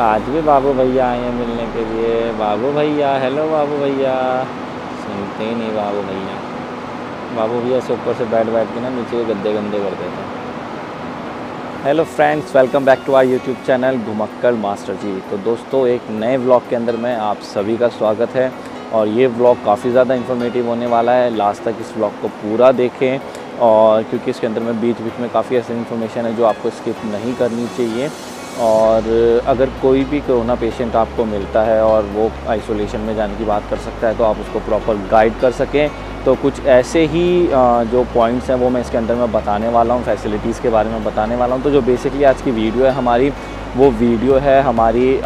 आज भी बाबू भैया आए हैं मिलने के लिए। बाबू भैया, हेलो बाबू भैया। सुनते ही नहीं बाबू भैया। बाबू भैया से ऊपर से बैठ बैठ के ना नीचे गद्दे गंदे कर देते हैं। Hello friends, welcome back to our YouTube channel Ghumakkad Master ji. तो दोस्तों, एक नए व्लॉग के अंदर में आप सभी का स्वागत है। और ये व्लॉग काफ़ी ज़्यादा इन्फॉर्मेटिव होने वाला है। लास्ट तक इस व्लॉग को पूरा देखें, और क्योंकि इसके अंदर में बीच बीच में काफ़ी ऐसी इन्फॉर्मेशन है जो आपको स्किप नहीं करनी चाहिए। और अगर कोई भी कोरोना पेशेंट आपको मिलता है और वो आइसोलेशन में जाने की बात कर सकता है, तो आप उसको प्रॉपर गाइड कर सकें। तो कुछ ऐसे ही जो पॉइंट्स हैं वो मैं इसके अंदर में बताने वाला हूँ, फैसिलिटीज़ के बारे में बताने वाला हूँ। तो जो बेसिकली आज की वीडियो है हमारी, वो वीडियो है हमारी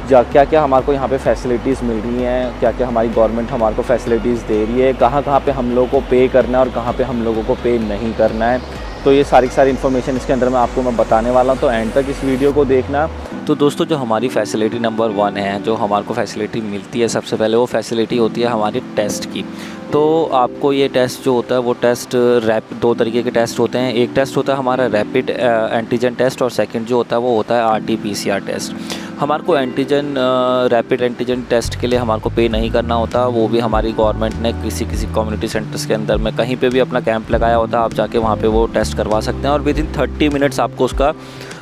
क्या क्या हमारे को यहाँ पे फैसिलिटीज़ मिल रही हैं, क्या क्या हमारी गवर्नमेंट हमारे को फैसिलिटीज़ दे रही है, कहाँ कहाँ पे हम लोगों को पे करना है और कहाँ पे हम लोगों को पे नहीं करना है। तो ये सारी इन्फॉर्मेशन इसके अंदर मैं बताने वाला हूँ, तो एंड तक इस वीडियो को देखना। तो दोस्तों, जो हमारी फैसिलिटी नंबर 1 है, जो हमारे को फैसिलिटी मिलती है, सबसे पहले वो फैसिलिटी होती है हमारी टेस्ट की। तो आपको ये टेस्ट जो होता है वो टेस्ट दो तरीके के टेस्ट होते हैं। एक टेस्ट होता है हमारा रैपिड एंटीजन टेस्ट, और सेकंड जो होता है वो होता है RT-PCR टेस्ट। हमारे को रैपिड एंटीजन टेस्ट के लिए हमारे को पे नहीं करना होता। वो भी हमारी गवर्नमेंट ने किसी कम्युनिटी सेंटर्स के अंदर में कहीं पे भी अपना कैंप लगाया होता है, आप जाके वहाँ पे वो टेस्ट करवा सकते हैं, और विदिन 30 मिनट्स आपको उसका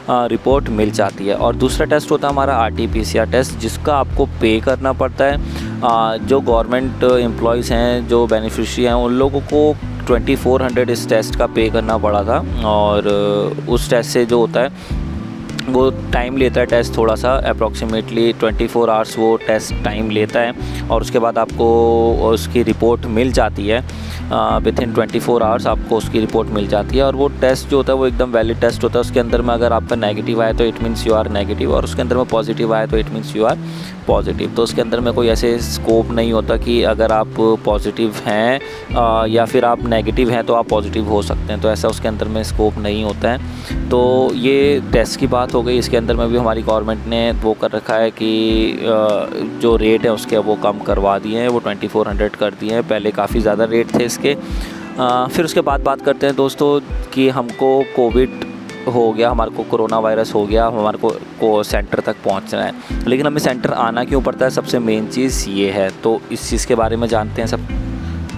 रिपोर्ट मिल जाती है। और दूसरा टेस्ट होता है हमारा RT-PCR टेस्ट, जिसका आपको पे करना पड़ता है। जो गवर्नमेंट एम्प्लॉयज़ हैं, जो बेनिफिशियरी हैं, उन लोगों को 2400 इस टेस्ट का पे करना पड़ा था। और उस टेस्ट से जो होता है वो टाइम लेता है टेस्ट, थोड़ा सा अप्रॉक्सीमेटली 24 आवर्स वो टेस्ट टाइम लेता है। और उसके बाद आपको उसकी रिपोर्ट मिल जाती है। विथिन 24 आवर्स आपको उसकी रिपोर्ट मिल जाती है। और वो टेस्ट जो होता है वो एकदम वैलिड टेस्ट होता है। उसके अंदर में अगर आपका नेगेटिव आए तो it means you are negative, और उसके अंदर में पॉजिटिव आए तो it means you are positive. तो उसके अंदर में कोई ऐसे स्कोप नहीं होता कि अगर आप पॉजिटिव हैं या फिर आप नेगेटिव हैं तो आप पॉजिटिव हो सकते हैं, तो ऐसा उसके अंदर में स्कोप नहीं होता है। तो ये टेस्ट की बात हो गई। इसके अंदर में भी हमारी गवर्नमेंट ने वो कर रखा है कि जो रेट है उसके वो कम करवा दिए हैं, वो 2400 कर दिए हैं। पहले काफ़ी ज़्यादा रेट थे इसके। फिर उसके बाद बात करते हैं दोस्तों कि हमको कोविड हो गया, हमारे को कोरोना वायरस हो गया, हमारे को सेंटर तक पहुंचना है, लेकिन हमें सेंटर आना क्यों पड़ता है, सबसे मेन चीज़ ये है। तो इस चीज़ के बारे में जानते हैं सब।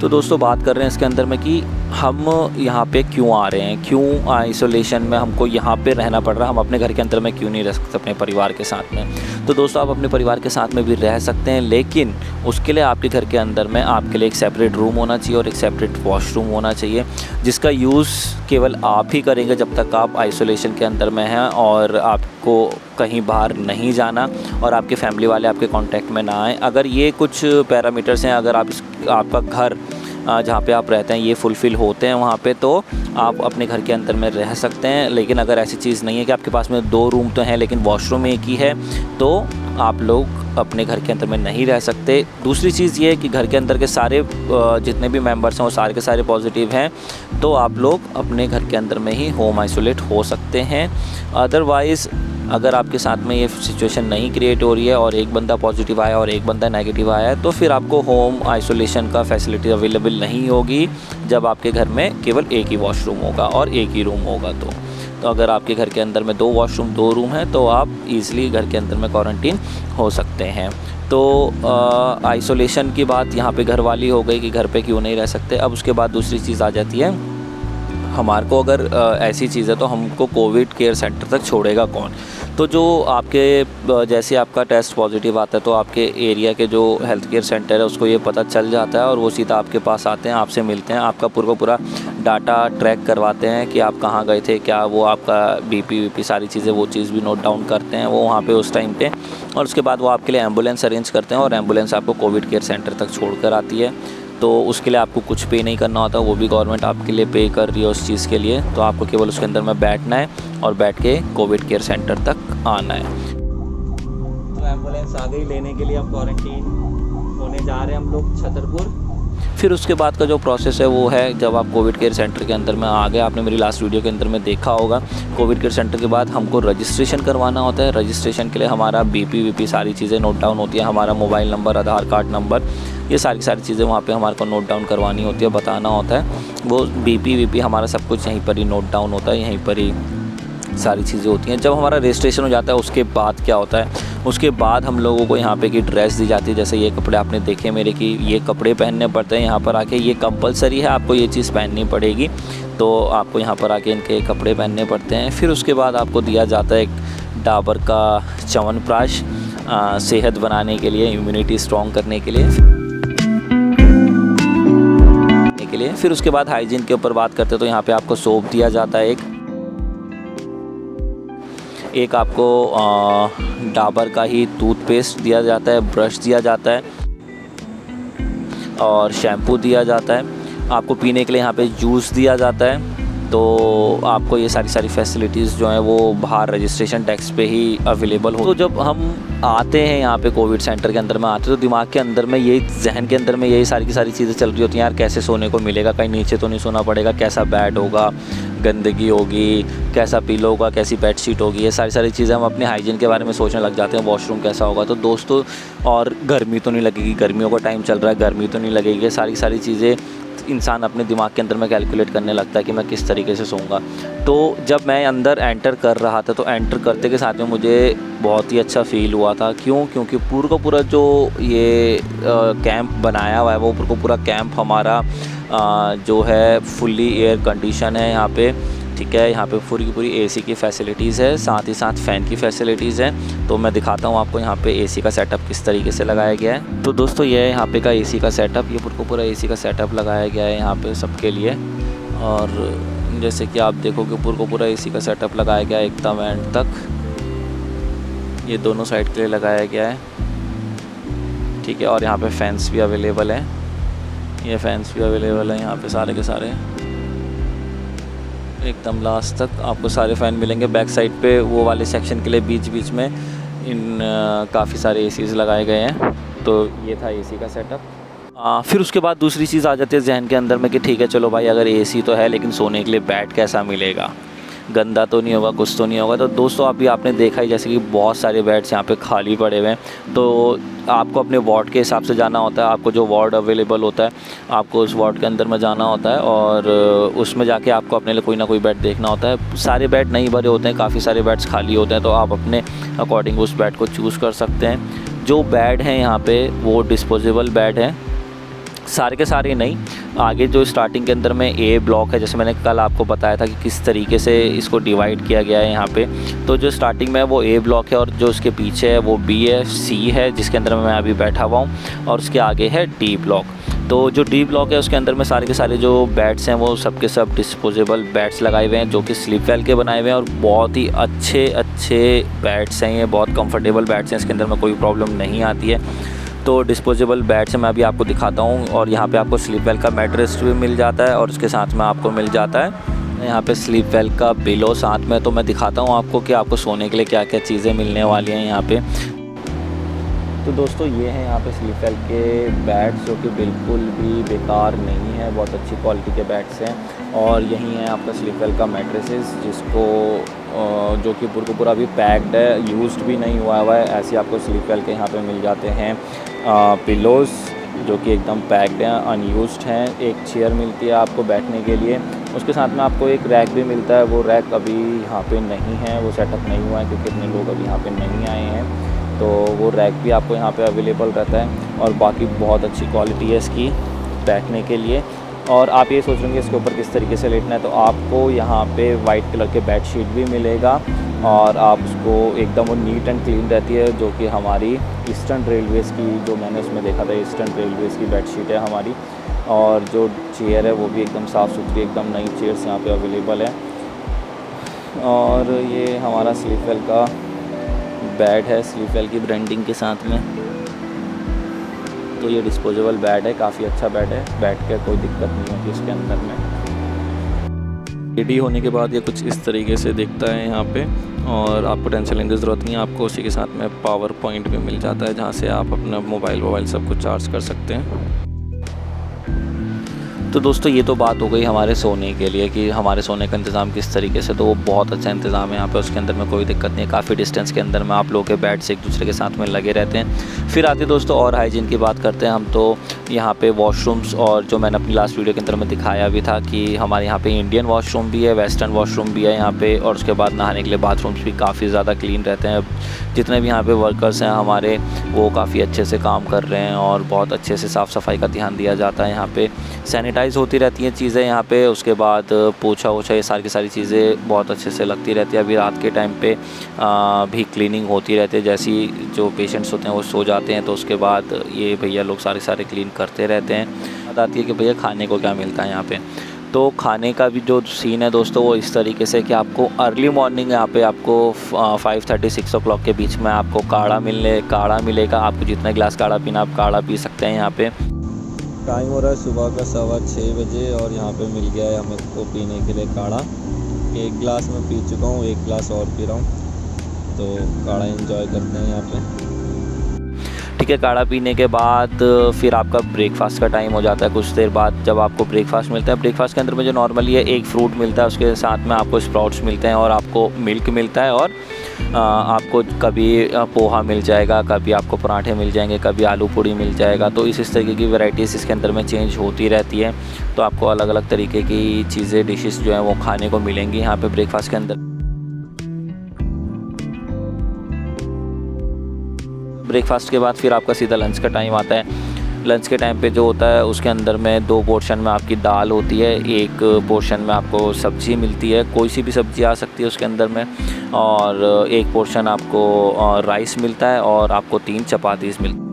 तो दोस्तों, बात कर रहे हैं इसके अंदर में कि हम यहाँ पे क्यों आ रहे हैं, क्यों आइसोलेशन में हमको यहाँ पे रहना पड़ रहा है, हम अपने घर के अंदर में क्यों नहीं रह सकते अपने परिवार के साथ में। तो दोस्तों, आप अपने परिवार के साथ में भी रह सकते हैं, लेकिन उसके लिए आपके घर के अंदर में आपके लिए एक सेपरेट रूम होना चाहिए और एक सेपरेट वॉशरूम होना चाहिए, जिसका यूज़ केवल आप ही करेंगे जब तक आप आइसोलेशन के अंदर में हैं, और आपको कहीं बाहर नहीं जाना, और आपके फैमिली वाले आपके कांटेक्ट में ना आए। अगर ये कुछ पैरामीटर्स हैं, अगर आपका घर जहाँ पे आप रहते हैं ये फुलफ़िल होते हैं वहाँ पे, तो आप अपने घर के अंदर में रह सकते हैं। लेकिन अगर ऐसी चीज़ नहीं है कि आपके पास में 2 रूम तो हैं लेकिन वॉशरूम एक ही है, तो आप लोग अपने घर के अंदर में नहीं रह सकते। दूसरी चीज़ ये है कि घर के अंदर के सारे जितने भी मेंबर्स हैं वो सारे के सारे पॉजिटिव हैं, तो आप लोग अपने घर के अंदर में ही होम आइसोलेट हो सकते हैं। अदरवाइज़ अगर आपके साथ में ये सिचुएशन नहीं क्रिएट हो रही है और एक बंदा पॉजिटिव आया और एक बंदा नेगेटिव आया है, तो फिर आपको होम आइसोलेशन का फैसिलिटी अवेलेबल नहीं होगी जब आपके घर में केवल एक ही वॉशरूम होगा और एक ही रूम होगा। तो अगर आपके घर के अंदर में 2 वॉशरूम 2 रूम हैं, तो आप ईज़िली घर के अंदर में क्वारंटीन हो सकते हैं। तो आइसोलेशन की बात यहाँ पे घर वाली हो गई कि घर पे क्यों नहीं रह सकते। अब उसके बाद दूसरी चीज़ आ जाती है, हमारे को अगर ऐसी चीज़ है तो हमको कोविड केयर सेंटर तक छोड़ेगा कौन। तो जो आपके जैसे आपका टेस्ट पॉजिटिव आता है तो आपके एरिया के जो हेल्थ केयर सेंटर है उसको ये पता चल जाता है, और वो सीधा आपके पास आते हैं, आपसे मिलते हैं, आपका पूरा डाटा ट्रैक करवाते हैं कि आप कहाँ गए थे, क्या वो आपका BP सारी चीज़ें, वो चीज़ भी नोट डाउन करते हैं वो वहाँ पे उस टाइम पे। और उसके बाद वो आपके लिए एम्बुलेंस अरेंज करते हैं, और एम्बुलेंस आपको कोविड केयर सेंटर तक छोड़ कर आती है। तो उसके लिए आपको कुछ पे नहीं करना होता, वो भी गवर्नमेंट आपके लिए पे कर रही है उस चीज़ के लिए। तो आपको केवल उसके अंदर में बैठना है और बैठ के कोविड केयर सेंटर तक आना है। तो एम्बुलेंस आ गई लेने के लिए, हम क्वारंटीन होने जा रहे हैं हम लोग छतरपुर। फिर उसके बाद का जो प्रोसेस है वो है, जब आप कोविड केयर सेंटर के अंदर में आ गए, आपने मेरी लास्ट वीडियो के अंदर में देखा होगा, कोविड केयर सेंटर के बाद हमको रजिस्ट्रेशन करवाना होता है। रजिस्ट्रेशन के लिए हमारा BP सारी चीज़ें नोट डाउन होती है, हमारा मोबाइल नंबर, आधार कार्ड नंबर, ये सारी चीज़ें वहाँ पे हमारे को नोट डाउन करवानी होती है, बताना होता है। वो BP हमारा सब कुछ यहीं पर ही नोट डाउन होता है, यहीं पर ही सारी चीज़ें होती हैं। जब हमारा रजिस्ट्रेशन हो जाता है उसके बाद क्या होता है, उसके बाद हम लोगों को यहाँ पे की ड्रेस दी जाती है। जैसे ये कपड़े आपने देखे मेरे कि ये कपड़े पहनने पड़ते हैं यहाँ पर आके, ये कंपलसरी है, आपको ये चीज़ पहननी पड़ेगी। तो आपको यहाँ पर आके इनके कपड़े पहनने पड़ते हैं। फिर उसके बाद आपको दिया जाता है एक डाबर का च्यवनप्राश, सेहत बनाने के लिए, इम्यूनिटी स्ट्रॉन्ग करने के लिए। फिर उसके बाद हाइजीन के ऊपर बात करते हैं तो यहाँ पे आपको सोप दिया जाता है, एक आपको डाबर का ही टूथपेस्ट दिया जाता है, ब्रश दिया जाता है और शैम्पू दिया जाता है। आपको पीने के लिए यहाँ पे जूस दिया जाता है। तो आपको ये सारी फैसिलिटीज़ जो हैं वो बाहर रजिस्ट्रेशन डेस्क पे ही अवेलेबल हो। तो जब हम आते हैं यहाँ पे कोविड सेंटर के अंदर में आते हैं तो दिमाग के अंदर में यही, जहन के अंदर में यही सारी की सारी चीज़ें चल रही होती हैं। यार कैसे सोने को मिलेगा, कहीं नीचे तो नहीं सोना पड़ेगा, कैसा बेड होगा, गंदगी होगी, कैसा पिलो होगा, कैसी बेडशीट होगी, ये सारी चीज़ें हम अपने हाइजीन के बारे में सोचने लग जाते हैं। वॉशरूम कैसा होगा, तो दोस्तों और गर्मी तो नहीं लगेगी, गर्मियों का टाइम चल रहा है, गर्मी तो नहीं लगेगी, सारी चीज़ें इंसान अपने दिमाग के अंदर में कैलकुलेट करने लगता है कि मैं किस तरीके से सोऊंगा। तो जब मैं अंदर एंटर कर रहा था तो एंटर करते के साथ में मुझे बहुत ही अच्छा फ़ील हुआ था। क्योंकि पूरा का पूरा जो ये कैंप बनाया हुआ है वो पूरा कैंप हमारा जो है फुल्ली एयर कंडीशन है यहाँ पे, ठीक है। यहाँ पे पूरी की पूरी एसी की फ़ैसिलिटीज़ है, साथ ही साथ फ़ैन की फ़ैसिलिटीज़ है। तो मैं दिखाता हूँ आपको यहाँ पे एसी का सेटअप किस तरीके से लगाया गया है। तो दोस्तों ये है यहाँ पे का एसी का सेटअप, ये पूरा एसी का सेटअप लगाया गया है यहाँ पे सबके लिए। और जैसे कि आप देखोगे पूरा एसी का सेटअप लगाया गया है एकदम एंड तक, ये दोनों साइड के लिए लगाया गया है, ठीक है। और यहाँ पे फैंस भी अवेलेबल हैं, ये फैंस भी अवेलेबल हैं यहाँ पे सारे के सारे, एकदम लास्ट तक आपको सारे फ़ैन मिलेंगे। बैक साइड पे वो वाले सेक्शन के लिए बीच में इन काफ़ी सारे एसीज़ लगाए गए हैं। तो ये था एसी का सेटअप। फिर उसके बाद दूसरी चीज़ आ जाती है जहन के अंदर में कि ठीक है चलो भाई, अगर एसी तो है लेकिन सोने के लिए बेड कैसा मिलेगा, गंदा तो नहीं होगा, कुछ तो नहीं होगा। तो दोस्तों अभी आपने देखा ही जैसे कि बहुत सारे बेड्स यहाँ पे खाली पड़े हुए हैं। तो आपको अपने वार्ड के हिसाब से जाना होता है, आपको जो वार्ड अवेलेबल होता है आपको उस वार्ड के अंदर में जाना होता है और उसमें जाके आपको अपने लिए कोई ना कोई बेड देखना होता है। सारे बेड नहीं भरे होते हैं, काफ़ी सारे बेड्स खाली होते हैं, तो आप अपने अकॉर्डिंग उस बेड को चूज़ कर सकते हैं। जो बेड हैं यहाँ पे वो डिस्पोजेबल बेड हैं, सारे के सारे नहीं। आगे जो स्टार्टिंग के अंदर में ए ब्लॉक है, जैसे मैंने कल आपको बताया था कि किस तरीके से इसको डिवाइड किया गया है यहाँ पे। तो जो स्टार्टिंग में है वो ए ब्लॉक है और जो उसके पीछे है वो बी है, सी है जिसके अंदर मैं अभी बैठा हुआ हूँ, और उसके आगे है डी ब्लॉक। तो जो डी ब्लॉक है उसके अंदर में सारे के सारे जो बेड्स हैं वो सब के सब डिस्पोजेबल बेड्स लगाए हुए हैं जो कि स्लीप वेल के बनाए हुए हैं और बहुत ही अच्छे बेड्स हैं। ये बहुत कंफर्टेबल बेड्स हैं, इसके अंदर में कोई प्रॉब्लम नहीं आती है। तो डिस्पोजेबल बेड से मैं अभी आपको दिखाता हूँ। और यहाँ पे आपको स्लीप वेल का मैट्रेस भी मिल जाता है और उसके साथ में आपको मिल जाता है यहाँ पे स्लीप वेल का पिलो साथ में। तो मैं दिखाता हूँ आपको कि आपको सोने के लिए क्या क्या चीज़ें मिलने वाली हैं यहाँ पे। तो दोस्तों ये हैं यहाँ पे स्लीप वेल के बेड्स जो कि बिल्कुल भी बेकार नहीं है, बहुत अच्छी क्वालिटी के बेड्स हैं। और यही है आपका स्लीप वेल का मैट्रेसेस जिसको जो कि पूरा अभी पैक्ड है, यूज्ड भी नहीं हुआ है, ऐसे आपको स्लीप वेल के यहाँ पे मिल जाते हैं। पिलोज़ जो कि एकदम पैक्ड हैं, अनयूज्ड हैं। एक चेयर मिलती है आपको बैठने के लिए, उसके साथ में आपको एक रैक भी मिलता है। वो रैक अभी यहाँ पे नहीं है, वो सेटअप नहीं हुआ है क्योंकि इतने लोग अभी यहाँ पे नहीं आए हैं। तो वो रैक भी आपको यहाँ पे अवेलेबल रहता है और बाकी बहुत अच्छी क्वालिटी है इसकी बैठने के लिए। और आप ये सोच रहे हैं इसके ऊपर किस तरीके से लेटना है, तो आपको यहाँ पे वाइट कलर के बेडशीट भी मिलेगा और आप उसको एकदम वो नीट एंड क्लीन रहती है, जो कि हमारी ईस्टर्न रेलवेज़ की, जो मैंने उसमें देखा था ईस्टर्न रेलवेज़ की बेडशीट है हमारी। और जो चेयर है वो भी एकदम साफ़ सुथरी, एकदम नई चेयर्स यहाँ पे अवेलेबल है। और ये हमारा स्लीप वेल का बेड है, स्लीप वेल की ब्रांडिंग के साथ में। तो ये डिस्पोजेबल बेड है, काफ़ी अच्छा बेड है, बैठ के कोई दिक्कत नहीं होती इसके अंदर में। रेडी होने के बाद ये कुछ इस तरीके से दिखता है यहाँ पे और आपको टेंशन लेने की ज़रूरत नहीं है। आपको उसी के साथ में पावर पॉइंट भी मिल जाता है जहाँ से आप अपना मोबाइल सब कुछ चार्ज कर सकते हैं। तो दोस्तों ये तो बात हो गई हमारे सोने के लिए कि हमारे सोने का इंतज़ाम किस तरीके से, तो वो बहुत अच्छा इंतज़ाम है यहाँ पे, उसके अंदर में कोई दिक्कत नहीं है। काफ़ी डिस्टेंस के अंदर में आप लोगों के बेड्स एक दूसरे के साथ में लगे रहते हैं। फिर आते दोस्तों और हाइजीन की बात करते हैं हम, तो यहाँ पे वॉशरूम्स, और जो मैंने अपनी लास्ट वीडियो के अंदर में दिखाया भी था कि हमारे यहाँ पे इंडियन वॉशरूम भी है, वेस्टर्न वॉशरूम भी है यहाँ पे, और उसके बाद नहाने के लिए बाथरूम्स भी काफ़ी ज़्यादा क्लीन रहते हैं। जितने भी यहाँ पे वर्कर्स हैं हमारे, वो काफ़ी अच्छे से काम कर रहे हैं और बहुत अच्छे से साफ़ सफाई का ध्यान दिया जाता है। यहाँ पे सैनिटाइज़ होती रहती हैं चीज़ें यहाँ पे, उसके बाद पोछा वोछा ये सारी की सारी चीज़ें बहुत अच्छे से लगती रहती है। अभी रात के टाइम पे भी क्लीनिंग होती रहती है, जैसे ही जो पेशेंट्स होते हैं वो सो जाते हैं तो उसके बाद ये भैया लोग सारे क्लीन करते रहते हैं। बात आती है कि भैया खाने को क्या मिलता है यहाँ पे। तो खाने का भी जो सीन है दोस्तों वो इस तरीके से कि आपको अर्ली मॉर्निंग यहाँ पे आपको 5:30 6 o'clock के बीच में आपको काढ़ा मिलेगा। आपको जितना गिलास काढ़ा पीना आप काढ़ा पी सकते हैं यहाँ पे। टाइम हो रहा है सुबह का 6:15 बजे और यहाँ पे मिल गया है हमें को पीने के लिए काढ़ा। एक गिलास मैं पी चुका हूँ, एक गिलास और पी रहा हूँ, तो काढ़ा एंजॉय करते हैं यहाँ पे। ठीक है, काढ़ा पीने के बाद फिर आपका ब्रेकफास्ट का टाइम हो जाता है। कुछ देर बाद जब आपको ब्रेकफास्ट मिलता है, ब्रेकफास्ट के अंदर में जो नॉर्मली है एक फ्रूट मिलता है, उसके साथ में आपको स्प्राउट्स मिलते हैं और आपको मिल्क मिलता है, और आपको कभी पोहा मिल जाएगा, कभी आपको पराठे मिल जाएंगे, कभी आलू पूड़ी मिल जाएगा। तो इस तरीके की वैरायटीज़ इसके अंदर में चेंज होती रहती है। तो आपको अलग अलग तरीके की चीज़ें डिशेस जो हैं वो खाने को मिलेंगी यहाँ पे ब्रेकफास्ट के अंदर। ब्रेकफास्ट के बाद फिर आपका सीधा लंच का टाइम आता है। लंच के टाइम पे जो होता है उसके अंदर में 2 पोर्शन में आपकी दाल होती है, एक पोर्शन में आपको सब्ज़ी मिलती है, कोई सी भी सब्ज़ी आ सकती है उसके अंदर में, और एक पोर्शन आपको राइस मिलता है, और आपको 3 चपातीस मिलती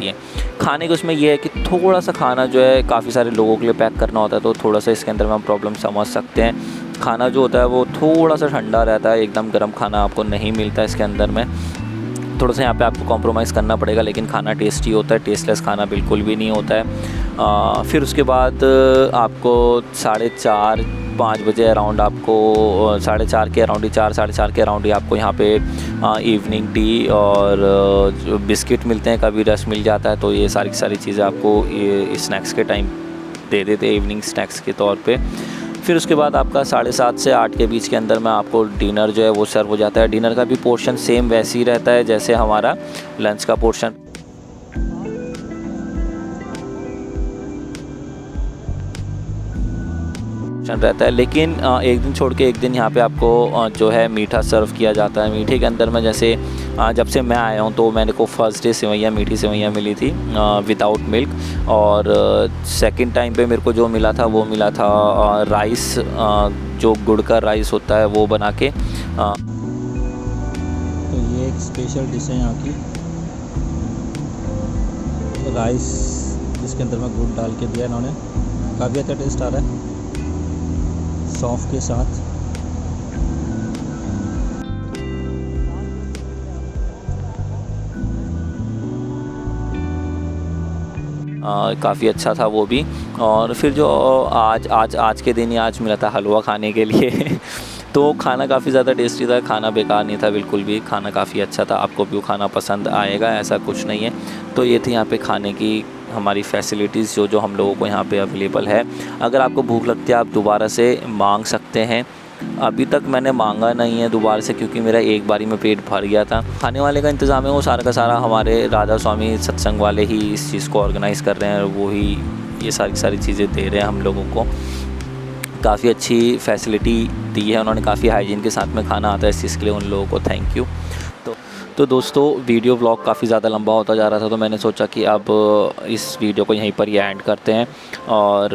है। खाने के उसमें ये है कि थोड़ा सा खाना जो है काफ़ी सारे लोगों के लिए पैक करना होता है, तो थोड़ा सा इसके अंदर में हम प्रॉब्लम समझ सकते हैं। खाना जो होता है वो थोड़ा सा ठंडा रहता है, एकदम गर्म खाना आपको नहीं मिलता इसके अंदर में। थोड़ा सा यहाँ पे आपको कॉम्प्रोमाइज़ करना पड़ेगा, लेकिन खाना टेस्टी होता है, टेस्टलेस खाना बिल्कुल भी नहीं होता है। फिर उसके बाद आपको 4:30 5 बजे अराउंड आपको 4:30 के अराउंड ही 4 साढ़े 4 के अराउंड ही आपको यहाँ पे इवनिंग टी और बिस्किट मिलते हैं, कभी रस मिल जाता है। तो ये सारी की सारी चीज़ें आपको ये स्नैक्स के टाइम दे देते हैं, इवनिंग स्नैक्स के तौर पे। फिर उसके बाद आपका 7:30 से 8 के बीच के अंदर में आपको डिनर जो है वो सर्व हो जाता है। डिनर का भी पोर्शन सेम वैसे ही रहता है जैसे हमारा लंच का पोर्शन रहता है, लेकिन एक दिन छोड़ के एक दिन यहाँ पे आपको जो है मीठा सर्व किया जाता है। मीठे के अंदर में जैसे जब से मैं आया हूँ तो मैंने को फर्स्ट डे सेवैयाँ, मीठी सेवैयाँ मिली थी विदाउट मिल्क, और सेकंड टाइम पे मेरे को जो मिला था वो मिला था राइस, जो गुड़ का राइस होता है वो बना के। तो ये एक स्पेशल डिश है यहाँ की, राइस जिसके अंदर में गुड़ डाल के दिया इन्होंने, काफ़ी अच्छा टेस्ट आ रहा है सौंफ के साथ। काफ़ी अच्छा था वो भी। और फिर जो आज के दिन ही आज मिला था हलवा खाने के लिए तो खाना काफ़ी ज़्यादा टेस्टी था, खाना बेकार नहीं था बिल्कुल भी, खाना काफ़ी अच्छा था। आपको भी खाना पसंद आएगा, ऐसा कुछ नहीं है। तो ये थी यहाँ पे खाने की हमारी फैसिलिटीज़ जो हम लोगों को यहाँ पे अवेलेबल है। अगर आपको भूख लगती है आप दोबारा से मांग सकते हैं। अभी तक मैंने मांगा नहीं है दोबारा से, क्योंकि मेरा एक बारी में पेट भर गया था। खाने वाले का इंतज़ाम है वो सारा का सारा हमारे राधा स्वामी सत्संग वाले ही इस चीज़ को ऑर्गेनाइज़ कर रहे हैं, और वो ही ये सारी चीज़ें दे रहे हैं हम लोगों को। काफ़ी अच्छी फैसिलिटी दी है उन्होंने, काफ़ी हाइजीन के साथ में खाना आता है, इस चीज़ के लिए उन लोगों को थैंक यू। तो दोस्तों वीडियो व्लॉग काफ़ी ज़्यादा लंबा होता जा रहा था, तो मैंने सोचा कि अब इस वीडियो को यहीं पर ही एंड करते हैं, और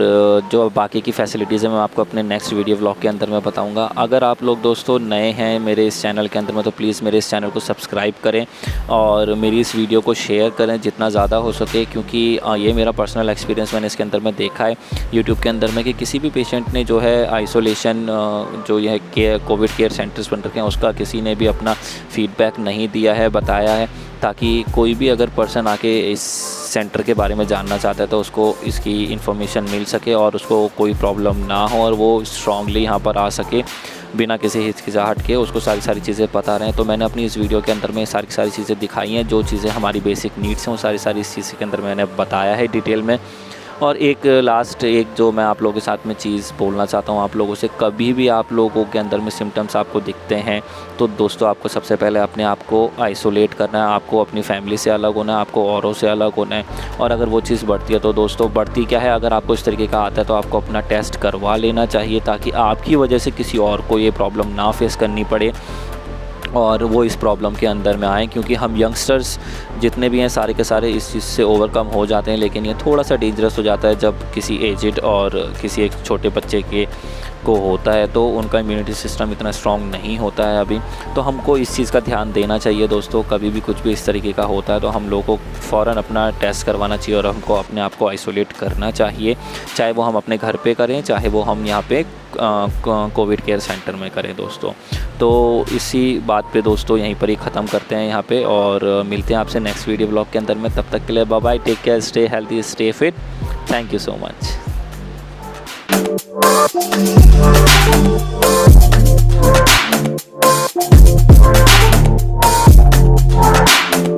जो बाकी की फैसिलिटीज़ है मैं आपको अपने नेक्स्ट वीडियो व्लॉग के अंदर मैं बताऊंगा। अगर आप लोग दोस्तों नए हैं मेरे इस चैनल के अंदर में तो प्लीज़ मेरे इस चैनल को सब्सक्राइब करें और मेरी इस वीडियो को शेयर करें जितना ज़्यादा हो सके, क्योंकि ये मेरा पर्सनल एक्सपीरियंस मैंने इसके अंदर में देखा है यूट्यूब के अंदर में कि किसी भी पेशेंट ने जो है आइसोलेशन जो यह कोविड केयर सेंटर्स बन रखे हैं उसका किसी ने भी अपना फीडबैक नहीं दिया है, बताया है, ताकि कोई भी अगर पर्सन आके इस सेंटर के बारे में जानना चाहता है तो उसको इसकी इन्फॉर्मेशन मिल सके और उसको कोई प्रॉब्लम ना हो और वो स्ट्रांगली यहाँ पर आ सके। बिना किसी हिचकिचाहट के उसको सारी चीज़ें पता रहें। तो मैंने अपनी इस वीडियो के अंदर में सारी चीज़ें दिखाई हैं, जो चीज़ें हमारी बेसिक नीड्स हैं वो सारी इस चीज़ के अंदर मैंने बताया है डिटेल में। और एक लास्ट एक जो मैं आप लोगों के साथ में चीज़ बोलना चाहता हूँ आप लोगों से, कभी भी आप लोगों के अंदर में सिम्टम्स आपको दिखते हैं तो दोस्तों आपको सबसे पहले अपने आप को आइसोलेट करना है, आपको अपनी फैमिली से अलग होना है, आपको औरों से अलग होना है। और अगर वो चीज़ बढ़ती है तो दोस्तों बढ़ती क्या है, अगर आपको इस तरीके का आता है तो आपको अपना टेस्ट करवा लेना चाहिए, ताकि आपकी वजह से किसी और को ये प्रॉब्लम ना फेस करनी पड़े और वो इस प्रॉब्लम के अंदर में आएँ। क्योंकि हम यंगस्टर्स जितने भी हैं सारे के सारे इस चीज़ से ओवरकम हो जाते हैं, लेकिन ये थोड़ा सा डेंजरस हो जाता है जब किसी एजिड और किसी एक छोटे बच्चे को होता है, तो उनका इम्यूनिटी सिस्टम इतना स्ट्रॉन्ग नहीं होता है अभी। तो हमको इस चीज़ का ध्यान देना चाहिए दोस्तों, कभी भी कुछ भी इस तरीके का होता है तो हम लोगों को फ़ौरन अपना टेस्ट करवाना चाहिए और हमको अपने आप को आइसोलेट करना चाहिए, चाहे वो हम अपने घर पे करें, चाहे वो हम यहाँ पे कोविड केयर सेंटर में करें दोस्तों। तो इसी बात पे दोस्तों यहीं पर ही ख़त्म करते हैं यहाँ पे, और मिलते हैं आपसे नेक्स्ट वीडियो ब्लॉग के अंदर में। तब तक के लिए bye bye, take care, stay healthy, stay fit, thank you so much.